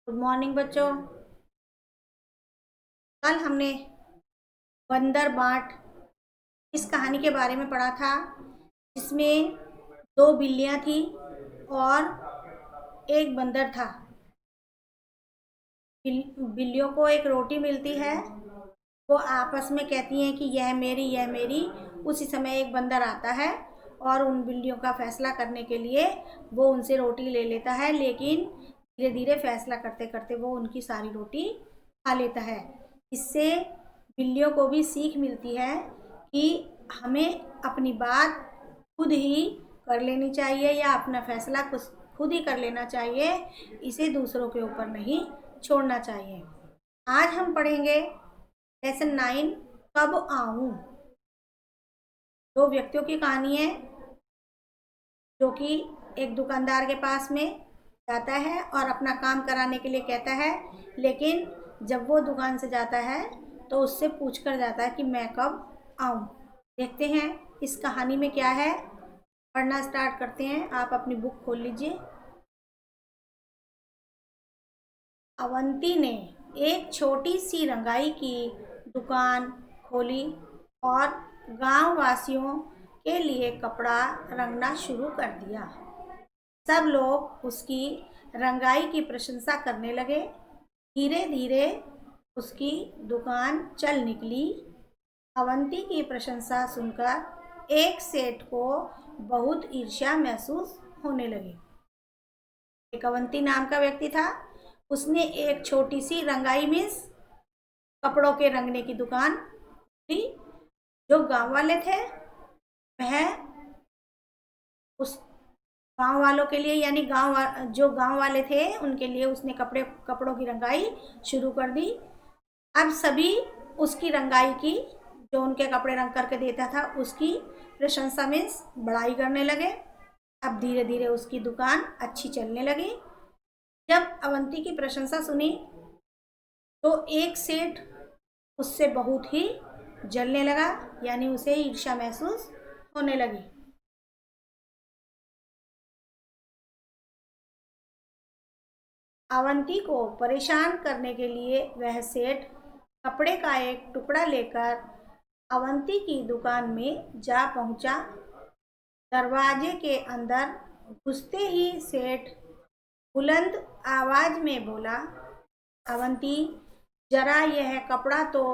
Good morning बच्चों। कल हमने बंदर बाट इस कहानी के बारे में पढ़ा था, जिसमें दो बिल्लियां थी और एक बंदर था। बिल्लियों को एक रोटी मिलती है, वो आपस में कहती हैं कि यह मेरी यह मेरी। उसी समय एक बंदर आता है और उन बिल्लियों का फैसला करने के लिए वो उनसे रोटी ले लेता है, लेकिन धीरे धीरे फैसला करते करते वो उनकी सारी रोटी खा लेता है। इससे बिल्लियों को भी सीख मिलती है कि हमें अपनी बात खुद ही कर लेनी चाहिए या अपना फैसला खुद ही कर लेना चाहिए, इसे दूसरों के ऊपर नहीं छोड़ना चाहिए। आज हम पढ़ेंगे लेसन 9, कब आऊं। दो व्यक्तियों की कहानी है, जो कि एक दुकानदार के पास में जाता है और अपना काम कराने के लिए कहता है, लेकिन जब वो दुकान से जाता है तो उससे पूछ कर जाता है कि मैं कब आऊं। देखते हैं इस कहानी में क्या है। पढ़ना स्टार्ट करते हैं। आप अपनी बुक खोल लीजिए। अवंती ने एक छोटी सी रंगाई की दुकान खोली और गांव वासियों के लिए कपड़ा रंगना शुरू कर दिया। सब लोग उसकी रंगाई की प्रशंसा करने लगे। धीरे धीरे उसकी दुकान चल निकली। अवंती की प्रशंसा सुनकर एक सेठ को बहुत ईर्ष्या महसूस होने लगी। एक अवंती नाम का व्यक्ति था। उसने एक छोटी सी रंगाई मीन्स कपड़ों के रंगने की दुकान ली। जो गांव वाले थे वह उस गांव वालों के लिए, यानी जो गांव वाले थे उनके लिए उसने कपड़ों की रंगाई शुरू कर दी। अब सभी उसकी रंगाई की, जो उनके कपड़े रंग करके देता था, उसकी प्रशंसा मीन्स बड़ाई करने लगे। अब धीरे धीरे उसकी दुकान अच्छी चलने लगी। जब अवंती की प्रशंसा सुनी तो एक सेठ उससे बहुत ही जलने लगा, यानी उसे ईर्ष्या महसूस होने लगी। अवंती को परेशान करने के लिए वह सेठ कपड़े का एक टुकड़ा लेकर अवंती की दुकान में जा पहुंचा। दरवाजे के अंदर घुसते ही सेठ बुलंद आवाज में बोला, अवंती, जरा यह कपड़ा तो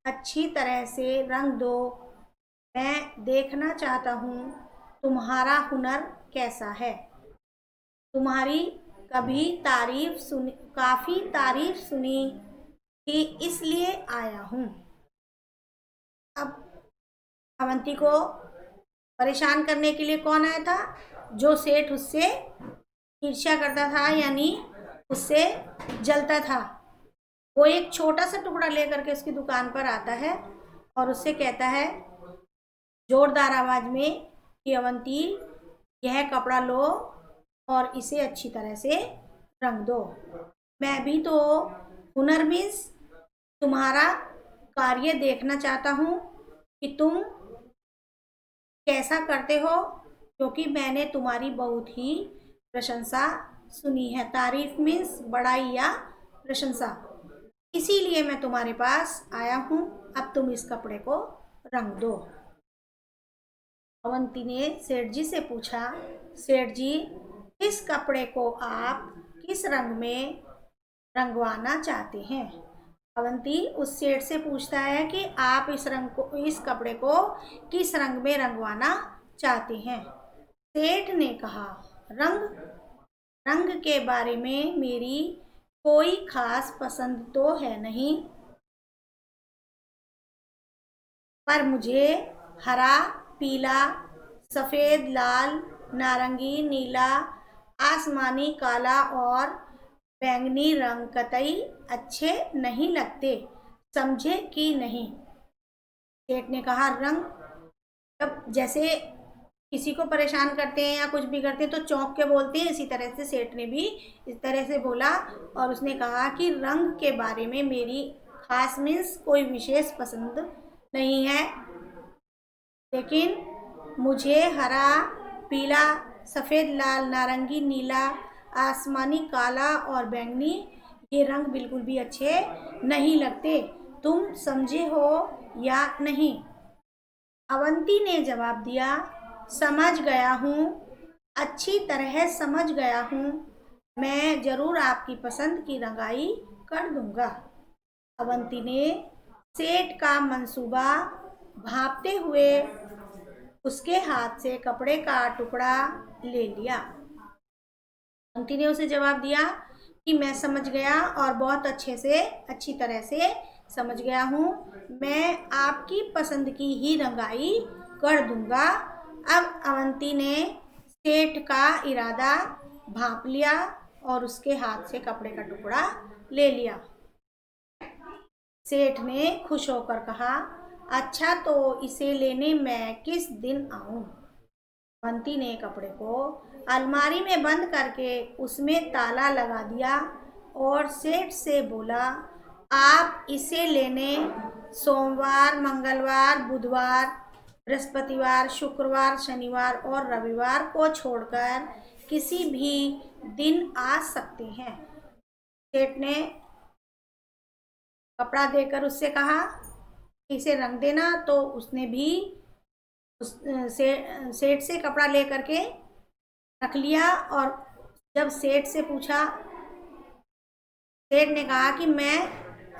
अच्छी तरह से रंग दो। मैं देखना चाहता हूँ तुम्हारा हुनर कैसा है। तुम्हारी काफी तारीफ सुनी कि इसलिए आया हूँ। अब अवंती को परेशान करने के लिए कौन आया था? जो सेठ उससे ईर्ष्या करता था, यानी उससे जलता था। वो एक छोटा सा टुकड़ा लेकर के उसकी दुकान पर आता है और उससे कहता है जोरदार आवाज में कि अवंती, यह कपड़ा लो और इसे अच्छी तरह से रंग दो। मैं भी तो हुनर मीन्स तुम्हारा कार्य देखना चाहता हूँ कि तुम कैसा करते हो, क्योंकि मैंने तुम्हारी बहुत ही प्रशंसा सुनी है। तारीफ मीन्स बड़ाई या प्रशंसा, इसीलिए मैं तुम्हारे पास आया हूँ। अब तुम इस कपड़े को रंग दो। अवंती ने सेठ जी से पूछा, सेठ जी, इस कपड़े को आप किस रंग में रंगवाना चाहते हैं? अवंती उस सेठ से पूछता है कि आप इस कपड़े को किस रंग में रंगवाना चाहते हैं। सेठ ने कहा, रंग रंग के बारे में मेरी कोई खास पसंद तो है नहीं, पर मुझे हरा, पीला, सफ़ेद, लाल, नारंगी, नीला, आसमानी, काला और बैंगनी रंग कतई अच्छे नहीं लगते। समझे कि नहीं? सेठ ने कहा, रंग जब जैसे किसी को परेशान करते हैं या कुछ भी करते हैं तो चौंक के बोलते हैं, इसी तरह से सेठ ने भी इस तरह से बोला और उसने कहा कि रंग के बारे में मेरी खास मीन्स कोई विशेष पसंद नहीं है, लेकिन मुझे हरा, पीला, सफ़ेद, लाल, नारंगी, नीला, आसमानी, काला और बैंगनी ये रंग बिल्कुल भी अच्छे नहीं लगते, तुम समझे हो या नहीं? अवंती ने जवाब दिया, समझ गया हूँ, अच्छी तरह समझ गया हूँ। मैं जरूर आपकी पसंद की रंगाई कर दूंगा। अवंती ने सेठ का मंसूबा भांपते हुए उसके हाथ से कपड़े का टुकड़ा ले लिया। अवंती ने उसे जवाब दिया कि मैं समझ गया और बहुत अच्छी तरह से समझ गया हूँ। मैं आपकी पसंद की ही रंगाई कर दूंगा। अब अवंती ने सेठ का इरादा भांप लिया और उसके हाथ से कपड़े का टुकड़ा ले लिया। सेठ ने खुश होकर कहा, अच्छा तो इसे लेने मैं किस दिन आऊं? अवंती ने कपड़े को अलमारी में बंद करके उसमें ताला लगा दिया और सेठ से बोला, आप इसे लेने सोमवार, मंगलवार, बुधवार, बृहस्पतिवार, शुक्रवार, शनिवार और रविवार को छोड़कर किसी भी दिन आ सकते हैं। सेठ ने कपड़ा देकर उससे कहा, इसे रंग देना, तो उसने भी सेठ से कपड़ा ले करके रख लिया। और जब सेठ से पूछा, सेठ ने कहा कि मैं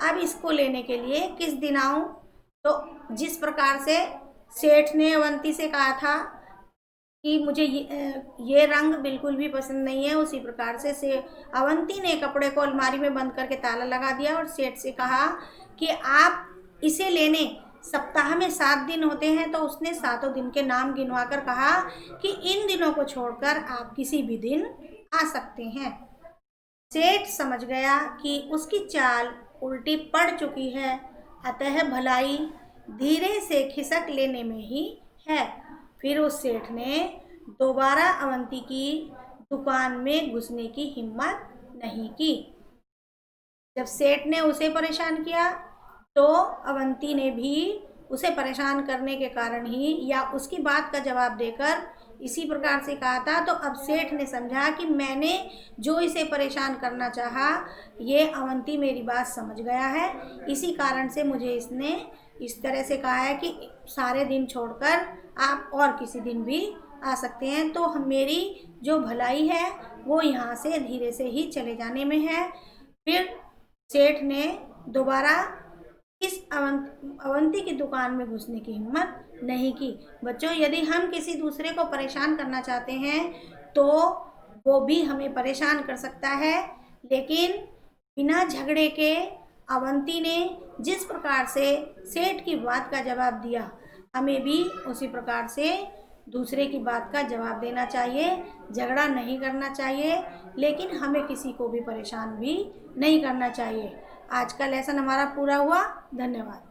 अब इसको लेने के लिए किस दिन आऊं? तो जिस प्रकार से सेठ ने अवंती से कहा था कि मुझे ये रंग बिल्कुल भी पसंद नहीं है, उसी प्रकार से अवंती ने कपड़े को अलमारी में बंद करके ताला लगा दिया और सेठ से कहा कि आप इसे लेने सप्ताह में 7 दिन होते हैं, तो उसने 7 दिन के नाम गिनवा कर कहा कि इन दिनों को छोड़कर आप किसी भी दिन आ सकते हैं। सेठ समझ गया कि उसकी चाल उल्टी पड़ चुकी है, अतः भलाई धीरे से खिसक लेने में ही है। फिर उस सेठ ने दोबारा अवंती की दुकान में घुसने की हिम्मत नहीं की। जब सेठ ने उसे परेशान किया तो अवंती ने भी उसे परेशान करने के कारण ही या उसकी बात का जवाब देकर इसी प्रकार से कहा था। तो अब सेठ ने समझा कि मैंने जो इसे परेशान करना चाहा, ये अवंती मेरी बात समझ गया है, इसी कारण से मुझे इसने इस तरह से कहा है कि सारे दिन छोड़कर आप और किसी दिन भी आ सकते हैं। तो मेरी जो भलाई है वो यहाँ से धीरे से ही चले जाने में है। फिर सेठ ने दोबारा इस अवंती की दुकान में घुसने की हिम्मत नहीं की। बच्चों, यदि हम किसी दूसरे को परेशान करना चाहते हैं तो वो भी हमें परेशान कर सकता है, लेकिन बिना झगड़े के अवंती ने जिस प्रकार से सेठ की बात का जवाब दिया, हमें भी उसी प्रकार से दूसरे की बात का जवाब देना चाहिए। झगड़ा नहीं करना चाहिए, लेकिन हमें किसी को भी परेशान भी नहीं करना चाहिए। आज का लेसन हमारा पूरा हुआ। धन्यवाद।